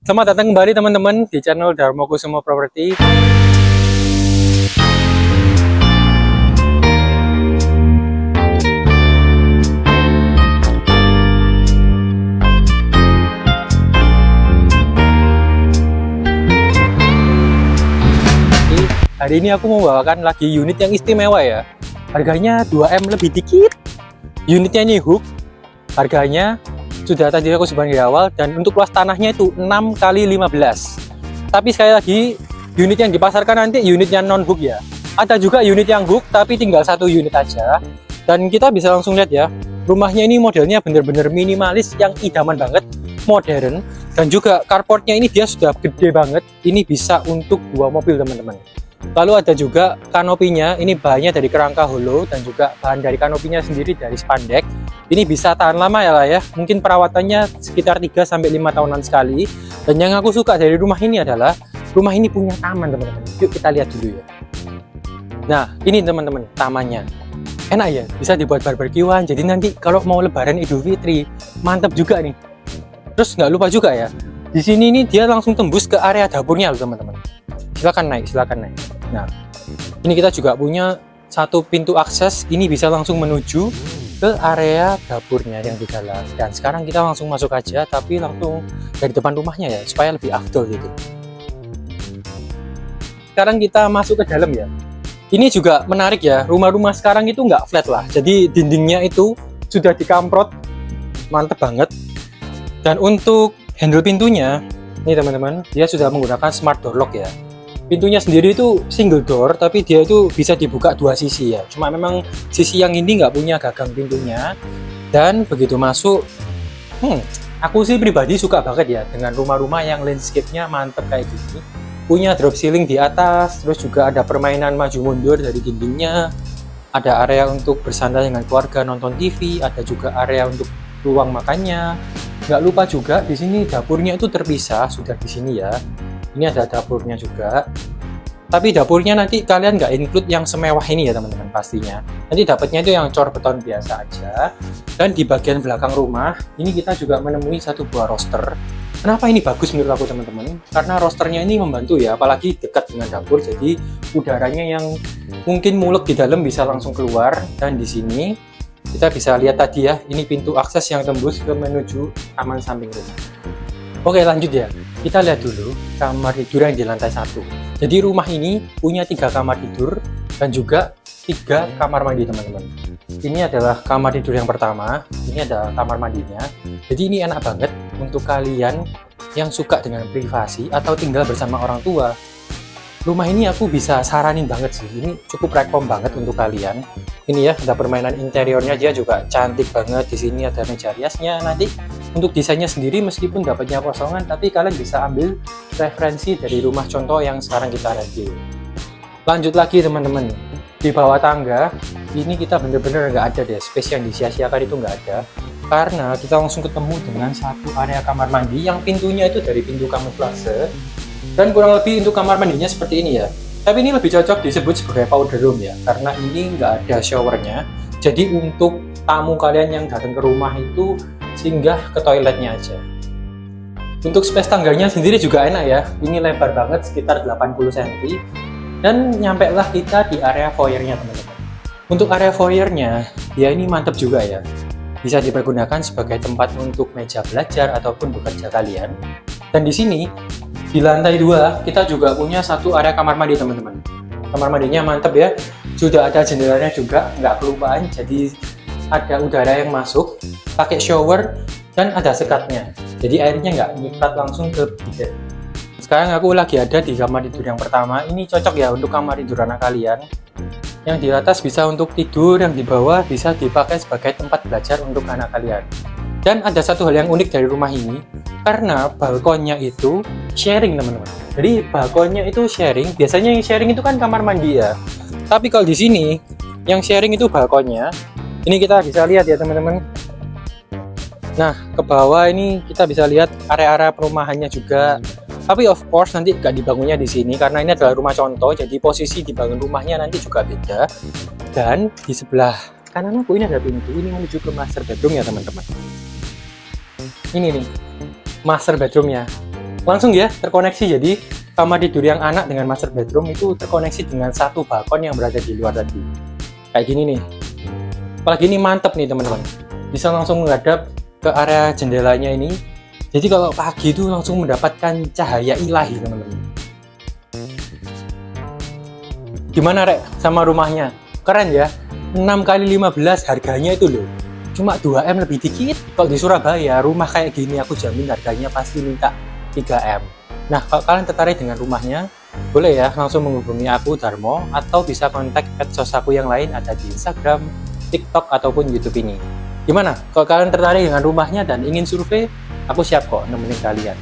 Selamat datang kembali teman-teman di channel Darmo Kusumo Property. Hari ini aku membawakan lagi unit yang istimewa ya. Harganya 2M lebih dikit. Unitnya ini hook. Harganya sudah tadi aku sebutin di awal, dan untuk luas tanahnya itu 6 kali 15. Tapi sekali lagi, unit yang dipasarkan nanti unitnya non hook ya. Ada juga unit yang hook tapi tinggal satu unit aja. Dan kita bisa langsung lihat ya, rumahnya ini modelnya bener-bener minimalis yang idaman banget, modern, dan juga carportnya ini dia sudah gede banget. Ini bisa untuk 2 mobil teman-teman. Lalu ada juga kanopinya, ini bahannya dari kerangka hollow, dan juga bahan dari kanopinya sendiri dari spandek. Ini bisa tahan lama ya lah ya, mungkin perawatannya sekitar 3-5 tahunan sekali. Dan yang aku suka dari rumah ini adalah, rumah ini punya taman teman-teman. Yuk kita lihat dulu ya. Nah ini teman-teman, tamannya enak ya, bisa dibuat barbekyuan. Jadi nanti kalau mau lebaran Idul Fitri, mantap juga nih. Terus nggak lupa juga ya, di sini nih dia langsung tembus ke area dapurnya loh teman-teman. Silakan naik, silakan naik. Nah, ini kita juga punya satu pintu akses. Ini bisa langsung menuju ke area dapurnya yang di dalam. Dan sekarang kita langsung masuk aja, tapi langsung dari depan rumahnya ya, supaya lebih afdol gitu. Sekarang kita masuk ke dalam ya. Ini juga menarik ya, rumah-rumah sekarang itu nggak flat lah. Jadi dindingnya itu sudah dikamprot, mantep banget. Dan untuk handle pintunya, ini teman-teman, dia sudah menggunakan smart door lock ya. Pintunya sendiri itu single door, tapi dia itu bisa dibuka 2 sisi ya. Cuma memang sisi yang ini nggak punya gagang pintunya. Dan begitu masuk, aku sih pribadi suka banget ya dengan rumah-rumah yang landscape-nya mantep kayak gini. Punya drop ceiling di atas, terus juga ada permainan maju mundur dari dindingnya. Ada area untuk bersantai dengan keluarga nonton TV, ada juga area untuk ruang makannya. Nggak lupa juga di sini dapurnya itu terpisah, sudah di sini ya. Ini ada dapurnya juga, tapi dapurnya nanti kalian nggak include yang semewah ini ya teman-teman pastinya. Nanti dapatnya itu yang cor beton biasa aja. Dan di bagian belakang rumah ini kita juga menemui satu buah roster. Kenapa ini bagus menurut aku teman-teman? Karena rosternya ini membantu ya, apalagi dekat dengan dapur, jadi udaranya yang mungkin mulek di dalam bisa langsung keluar. Dan di sini kita bisa lihat tadi ya, ini pintu akses yang tembus ke menuju taman samping rumah. Oke lanjut ya, kita lihat dulu kamar tidur yang di lantai 1. Jadi rumah ini punya 3 kamar tidur dan juga 3 kamar mandi teman-teman. Ini adalah kamar tidur yang pertama, ini ada kamar mandinya. Jadi ini enak banget untuk kalian yang suka dengan privasi atau tinggal bersama orang tua. Rumah ini aku bisa saranin banget sih, ini cukup rekom banget untuk kalian. Ini ya, ada permainan interiornya, dia juga cantik banget. Di sini ada meja riasnya. Nanti untuk desainnya sendiri meskipun dapatnya kosongan, tapi kalian bisa ambil referensi dari rumah contoh yang sekarang kita review. Lanjut lagi teman-teman, di bawah tangga ini kita bener-bener nggak ada deh space yang disia-siakan, itu nggak ada. Karena kita langsung ketemu dengan satu area kamar mandi yang pintunya itu dari pintu kamuflase. Dan kurang lebih untuk kamar mandinya seperti ini ya. Tapi ini lebih cocok disebut sebagai powder room ya, karena ini nggak ada showernya. Jadi untuk tamu kalian yang datang ke rumah itu singgah ke toiletnya aja. Untuk space tangganya sendiri juga enak ya. Ini lebar banget, sekitar 80 cm. Dan nyampe lah kita di area foyernya teman-teman. Untuk area foyernya, dia ini mantep juga ya. Bisa dipergunakan sebagai tempat untuk meja belajar ataupun bekerja kalian. Dan di sini, di lantai 2, kita juga punya satu area kamar mandi teman-teman. Kamar mandinya mantep ya. Sudah ada jendelanya juga, nggak kelupaan. Jadi ada udara yang masuk, pakai shower, dan ada sekatnya. Jadi airnya nggak nyiprat langsung ke bidet. Sekarang aku lagi ada di kamar tidur yang pertama. Ini cocok ya untuk kamar tidur anak kalian. Yang di atas bisa untuk tidur, yang di bawah bisa dipakai sebagai tempat belajar untuk anak kalian. Dan ada satu hal yang unik dari rumah ini, karena balkonnya itu sharing teman-teman. Jadi balkonnya itu sharing. Biasanya yang sharing itu kan kamar mandi ya. Tapi kalau di sini yang sharing itu balkonnya. Ini kita bisa lihat ya teman-teman. Nah ke bawah ini kita bisa lihat area-area perumahannya juga. Tapi of course nanti nggak dibangunnya di sini karena ini adalah rumah contoh. Jadi posisi dibangun rumahnya nanti juga beda. Dan di sebelah kanan aku ini ada pintu. Ini menuju ke master bedroom ya teman-teman. Ini nih master bedroomnya. langsung ya terkoneksi. Jadi kamar tidur yang anak dengan master bedroom itu terkoneksi dengan satu balkon yang berada di luar tadi. Kayak gini nih. Apalagi ini mantep nih teman-teman. Bisa langsung menghadap ke area jendelanya ini. Jadi kalau pagi itu langsung mendapatkan cahaya ilahi teman-teman. Gimana Rek sama rumahnya? Keren ya. 6 kali 15 harganya itu loh. Cuma 2M lebih dikit. Kalau di Surabaya rumah kayak gini aku jamin harganya pasti minta 3M. Nah, kalau kalian tertarik dengan rumahnya, boleh ya langsung menghubungi aku Darmo, atau bisa kontak medsos aku yang lain ada di Instagram, TikTok ataupun YouTube ini. Gimana? Kalau kalian tertarik dengan rumahnya dan ingin survei, aku siap kok nemenin kalian.